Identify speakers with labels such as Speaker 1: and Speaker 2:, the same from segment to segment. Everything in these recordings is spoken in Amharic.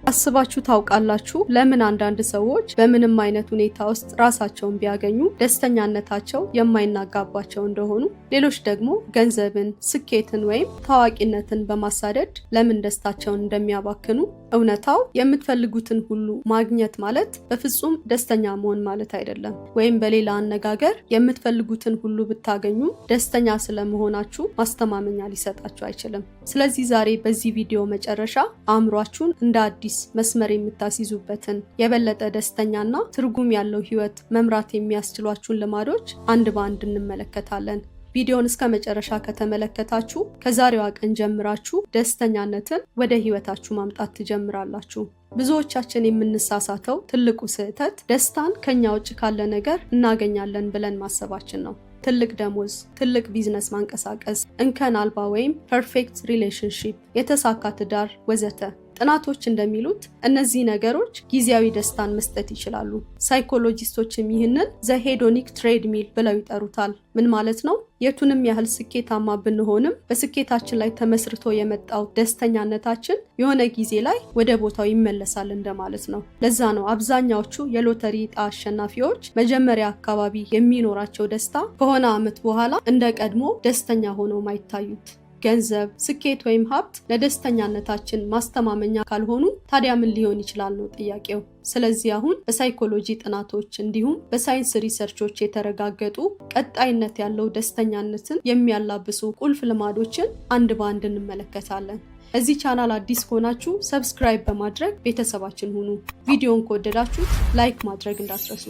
Speaker 1: አስባችሁ ታውቃላችሁ? ለምን አንዳንድ ሰዎች በምንም አይነት ሁኔታ ውስጥ ራሳቸውን ቢያገኙ ደስተኛነታቸው የማይናጋባቸው እንደሆኑ፣ ሌሎች ደግሞ ገንዘብን፣ ስኬትን ወይም ታዋቂነትን በማሳደድ ለምን ደስታቸውን እንደሚያባክኑ? እውነታው የምትፈልጉትን ሁሉ ማግኘት ማለት በፍጹም ደስተኛ መሆን ማለት አይደለም። ወይም በሌላ አነጋገር የምትፈልጉትን ሁሉ ብታገኙ ደስተኛ ስለመሆናችሁ ማስተማመኛ ሊሰጣችሁ አይችልም። ስለዚህ ዛሬ በዚህ ቪዲዮ መጨረሻ አእምሯችሁን እንደ አዲስ መስመር የምታስይዙበትን የበለጠ ደስተኛና ትርጉም ያለው ህይወት መምራት የሚያስችሏችሁን ልማዶች አንድ በአንድ እንመለከታለን። ቪዲዮውን እስከ መጨረሻ ከተመለከታችሁ ከዛሬዋ ቀን ጀምራችሁ ደስተኛነትን ወደ ህይወታችሁ ማምጣት ትጀምራላችሁ። ብዙዎቻችን የምንሳሳተው ትልቁ ስህተት ደስታን ከኛ ውጭ ካለ ነገር እናገኛለን ብለን ማሰባችን ነው። ትልቅ ደሞዝ፣ ትልቅ ቢዝነስ ማንቀሳቀስ፣ እንከን አልባ ወይም ፐርፌክት ሪሌሽንሺፕ፣ የተሳካ ትዳር ወዘተ። ጥናቶች እንደሚሉት እነዚህ ነገሮች ጊዜያዊ ደስታን መስጠት ይችላሉ። ሳይኮሎጂስቶችም ይህንን ዘ ሄዶኒክ ትሬድሚል ብለው ይጠሩታል። ምን ማለት ነው? የቱንም ያህል ስኬታማ ብንሆንም በስኬታችን ላይ ተመስርቶ የመጣው ደስተኛነታችን የሆነ ጊዜ ላይ ወደ ቦታው ይመለሳል እንደማለት ነው። ለዛ ነው አብዛኛዎቹ የሎተሪ ዕጣ አሸናፊዎች መጀመሪያ አካባቢ የሚኖራቸው ደስታ ከሆነ ዓመት በኋላ እንደ ቀድሞ ደስተኛ ሆነው ማይታዩት። ገንዘብ፣ ስኬት ወይም ሀብት ለደስተኛነታችን ማስተማመኛ ካልሆኑ ታዲያ ምን ሊሆን ይችላል ነው ጥያቄው። ስለዚህ አሁን በሳይኮሎጂ ጥናቶች እንዲሁም በሳይንስ ሪሰርቾች የተረጋገጡ ቀጣይነት ያለው ደስተኛነትን የሚያላብሱ ቁልፍ ልማዶችን አንድ በአንድ እንመለከታለን። እዚህ ቻናል አዲስ ከሆናችሁ ሰብስክራይብ በማድረግ ቤተሰባችን ሁኑ። ቪዲዮን ከወደዳችሁት ላይክ ማድረግ እንዳትረሱ።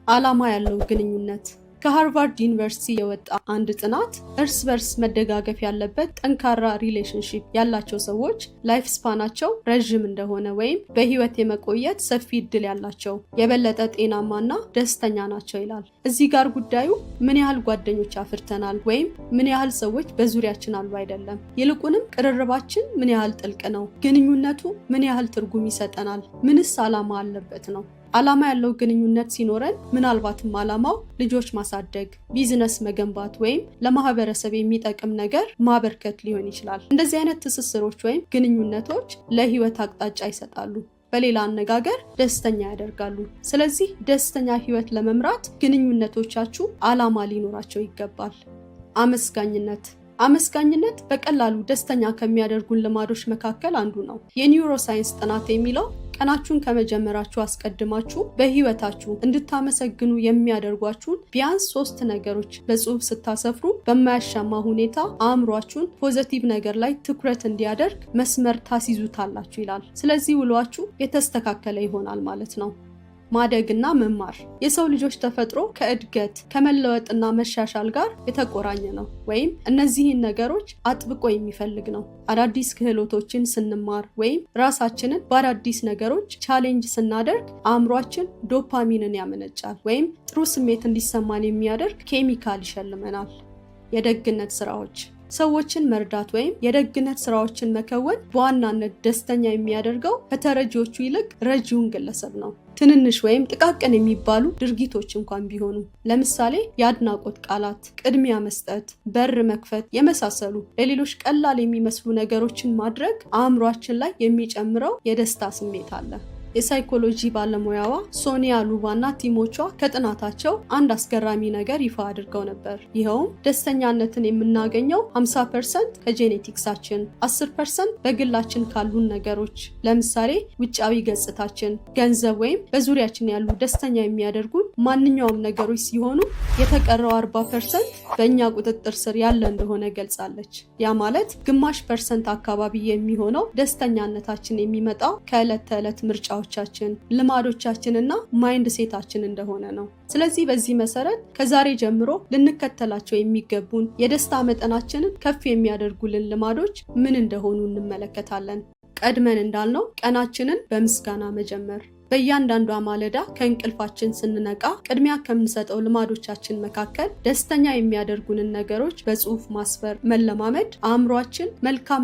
Speaker 1: ዓላማ ያለው ግንኙነት። ከሃርቫርድ ዩኒቨርሲቲ የወጣ አንድ ጥናት እርስ በርስ መደጋገፍ ያለበት ጠንካራ ሪሌሽንሺፕ ያላቸው ሰዎች ላይፍ ስፓናቸው ረዥም እንደሆነ ወይም በህይወት የመቆየት ሰፊ እድል ያላቸው የበለጠ ጤናማና ደስተኛ ናቸው ይላል። እዚህ ጋር ጉዳዩ ምን ያህል ጓደኞች አፍርተናል ወይም ምን ያህል ሰዎች በዙሪያችን አሉ አይደለም። ይልቁንም ቅርርባችን ምን ያህል ጥልቅ ነው፣ ግንኙነቱ ምን ያህል ትርጉም ይሰጠናል፣ ምንስ ዓላማ አለበት ነው። ዓላማ ያለው ግንኙነት ሲኖረን ምናልባትም ዓላማው ልጆች ማሳደግ፣ ቢዝነስ መገንባት ወይም ለማህበረሰብ የሚጠቅም ነገር ማበርከት ሊሆን ይችላል። እንደዚህ አይነት ትስስሮች ወይም ግንኙነቶች ለህይወት አቅጣጫ ይሰጣሉ። በሌላ አነጋገር ደስተኛ ያደርጋሉ። ስለዚህ ደስተኛ ህይወት ለመምራት ግንኙነቶቻችሁ ዓላማ ሊኖራቸው ይገባል። አመስጋኝነት በቀላሉ ደስተኛ ከሚያደርጉን ልማዶች መካከል አንዱ ነው። የኒውሮሳይንስ ጥናት የሚለው ቀናችሁን ከመጀመራችሁ አስቀድማችሁ በህይወታችሁ እንድታመሰግኑ የሚያደርጓችሁን ቢያንስ 3 ነገሮች በጽሁፍ ስታሰፍሩ በማያሻማ ሁኔታ አእምሯችሁን ፖዚቲቭ ነገር ላይ ትኩረት እንዲያደርግ መስመር ታስይዙታላችሁ ይላል። ስለዚህ ውሏችሁ የተስተካከለ ይሆናል ማለት ነው። ማደግና መማር። የሰው ልጆች ተፈጥሮ ከእድገት ከመለወጥና መሻሻል ጋር የተቆራኘ ነው፣ ወይም እነዚህን ነገሮች አጥብቆ የሚፈልግ ነው። አዳዲስ ክህሎቶችን ስንማር ወይም ራሳችንን በአዳዲስ ነገሮች ቻሌንጅ ስናደርግ አእምሯችን ዶፓሚንን ያመነጫል፣ ወይም ጥሩ ስሜት እንዲሰማን የሚያደርግ ኬሚካል ይሸልመናል። የደግነት ስራዎች። ሰዎችን መርዳት ወይም የደግነት ስራዎችን መከወን በዋናነት ደስተኛ የሚያደርገው ከተረጂዎቹ ይልቅ ረጂውን ግለሰብ ነው። ትንንሽ ወይም ጥቃቅን የሚባሉ ድርጊቶች እንኳን ቢሆኑ፣ ለምሳሌ የአድናቆት ቃላት፣ ቅድሚያ መስጠት፣ በር መክፈት የመሳሰሉ ለሌሎች ቀላል የሚመስሉ ነገሮችን ማድረግ አእምሯችን ላይ የሚጨምረው የደስታ ስሜት አለ። የሳይኮሎጂ ባለሙያዋ ሶኒያ ሉባና ቲሞቿ ከጥናታቸው አንድ አስገራሚ ነገር ይፋ አድርገው ነበር። ይኸውም ደስተኛነትን የምናገኘው 50% ከጄኔቲክሳችን፣ 10% በግላችን ካሉን ነገሮች፣ ለምሳሌ ውጫዊ ገጽታችን፣ ገንዘብ ወይም በዙሪያችን ያሉ ደስተኛ የሚያደርጉን ማንኛውም ነገሮች ሲሆኑ የተቀረው 40% በእኛ ቁጥጥር ስር ያለ እንደሆነ ገልጻለች። ያ ማለት ግማሽ % አካባቢ የሚሆነው ደስተኛነታችን የሚመጣው ከዕለት ተዕለት ምርጫዎች ቻችን፣ ልማዶቻችንና ማይንድ ሴታችን እንደሆነ ነው። ስለዚህ በዚህ መሰረት ከዛሬ ጀምሮ ልንከተላቸው የሚገቡን የደስታ መጠናችንን ከፍ የሚያደርጉልን ልማዶች ምን እንደሆኑ እንመለከታለን። ቀድመን እንዳልነው ቀናችንን በምስጋና መጀመር። በእያንዳንዷ ማለዳ ከእንቅልፋችን ስንነቃ ቅድሚያ ከምንሰጠው ልማዶቻችን መካከል ደስተኛ የሚያደርጉንን ነገሮች በጽሁፍ ማስፈር መለማመድ አእምሯችን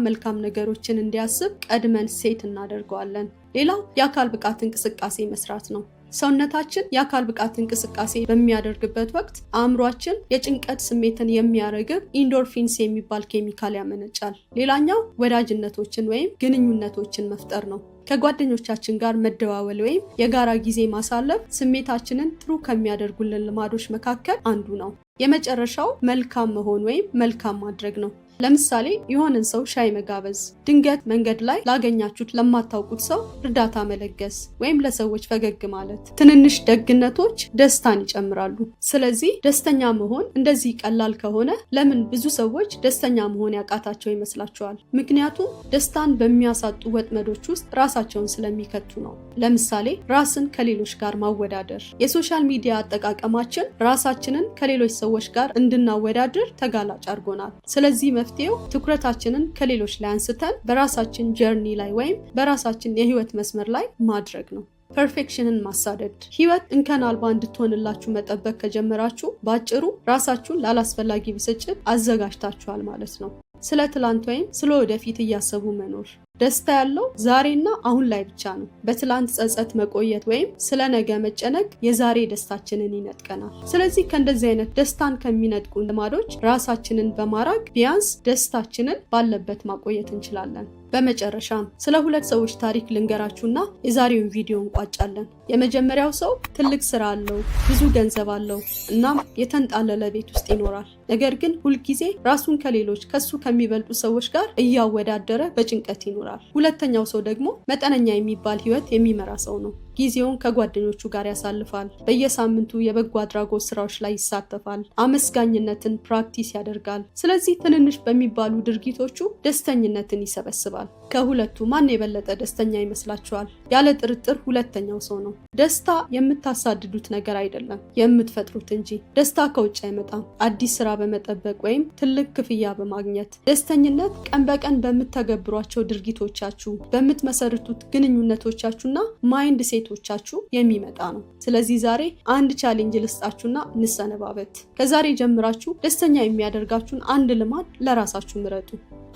Speaker 1: መልካም ነገሮችን እንዲያስብ ቀድመን ሴት እናደርገዋለን። ሌላው የአካል ብቃት እንቅስቃሴ መስራት ነው። ሰውነታችን የአካል ብቃት እንቅስቃሴ በሚያደርግበት ወቅት አእምሯችን የጭንቀት ስሜትን የሚያረግብ ኢንዶርፊንስ የሚባል ኬሚካል ያመነጫል። ሌላኛው ወዳጅነቶችን ወይም ግንኙነቶችን መፍጠር ነው። ከጓደኞቻችን ጋር መደዋወል ወይም የጋራ ጊዜ ማሳለፍ ስሜታችንን ጥሩ ከሚያደርጉልን ልማዶች መካከል አንዱ ነው። የመጨረሻው መልካም መሆን ወይም መልካም ማድረግ ነው። ለምሳሌ የሆነን ሰው ሻይ መጋበዝ፣ ድንገት መንገድ ላይ ላገኛችሁት ለማታውቁት ሰው እርዳታ መለገስ ወይም ለሰዎች ፈገግ ማለት ትንንሽ ደግነቶች ደስታን ይጨምራሉ። ስለዚህ ደስተኛ መሆን እንደዚህ ቀላል ከሆነ ለምን ብዙ ሰዎች ደስተኛ መሆን ያቃታቸው ይመስላችኋል? ምክንያቱም ደስታን በሚያሳጡ ወጥመዶች ውስጥ ራሳቸውን ስለሚከቱ ነው። ለምሳሌ ራስን ከሌሎች ጋር ማወዳደር። የሶሻል ሚዲያ አጠቃቀማችን ራሳችንን ከሌሎች ሰዎች ጋር እንድናወዳድር ተጋላጭ አድርጎናል። ስለዚህ መፍትሄው ትኩረታችንን ከሌሎች ላይ አንስተን በራሳችን ጀርኒ ላይ ወይም በራሳችን የህይወት መስመር ላይ ማድረግ ነው። ፐርፌክሽንን ማሳደድ። ህይወት እንከን አልባ እንድትሆንላችሁ መጠበቅ ከጀመራችሁ በአጭሩ ራሳችሁን ላላስፈላጊ ብስጭት አዘጋጅታችኋል ማለት ነው። ስለ ትላንት ወይም ስለ ወደፊት እያሰቡ መኖር። ደስታ ያለው ዛሬና አሁን ላይ ብቻ ነው። በትላንት ጸጸት መቆየት ወይም ስለ ነገ መጨነቅ የዛሬ ደስታችንን ይነጥቀናል። ስለዚህ ከእንደዚህ አይነት ደስታን ከሚነጥቁ ልማዶች ራሳችንን በማራቅ ቢያንስ ደስታችንን ባለበት ማቆየት እንችላለን። በመጨረሻም ስለ ሁለት ሰዎች ታሪክ ልንገራችሁና የዛሬውን ቪዲዮ እንቋጫለን። የመጀመሪያው ሰው ትልቅ ስራ አለው፣ ብዙ ገንዘብ አለው፣ እናም የተንጣለለ ቤት ውስጥ ይኖራል። ነገር ግን ሁልጊዜ ራሱን ከሌሎች ከሱ ከሚበልጡ ሰዎች ጋር እያወዳደረ በጭንቀት ይኖራል። ሁለተኛው ሰው ደግሞ መጠነኛ የሚባል ህይወት የሚመራ ሰው ነው። ጊዜውን ከጓደኞቹ ጋር ያሳልፋል። በየሳምንቱ የበጎ አድራጎት ስራዎች ላይ ይሳተፋል። አመስጋኝነትን ፕራክቲስ ያደርጋል። ስለዚህ ትንንሽ በሚባሉ ድርጊቶቹ ደስተኝነትን ይሰበስባል። ከሁለቱ ማን የበለጠ ደስተኛ ይመስላችኋል? ያለ ጥርጥር ሁለተኛው ሰው ነው። ደስታ የምታሳድዱት ነገር አይደለም፣ የምትፈጥሩት እንጂ። ደስታ ከውጭ አይመጣም። አዲስ ስራ በመጠበቅ ወይም ትልቅ ክፍያ በማግኘት። ደስተኝነት ቀን በቀን በምትተገብሯቸው ድርጊቶቻችሁ፣ በምትመሰርቱት ግንኙነቶቻችሁና ማይንድ ሴቶቻችሁ የሚመጣ ነው። ስለዚህ ዛሬ አንድ ቻሌንጅ ልስጣችሁና እንሰነባበት። ከዛሬ ጀምራችሁ ደስተኛ የሚያደርጋችሁን አንድ ልማድ ለራሳችሁ ምረጡ።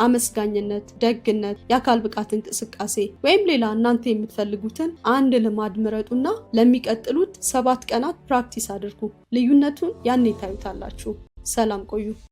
Speaker 1: አመስጋኝነት፣ ደግነት፣ የአካል ብቃት እንቅስቃሴ ወይም ሌላ እናንተ የምትፈልጉትን አንድ ልማድ ምረጡና ለሚቀጥሉት 7 ቀናት ፕራክቲስ አድርጉ። ልዩነቱን ያኔ ታዩታላችሁ። ሰላም ቆዩ።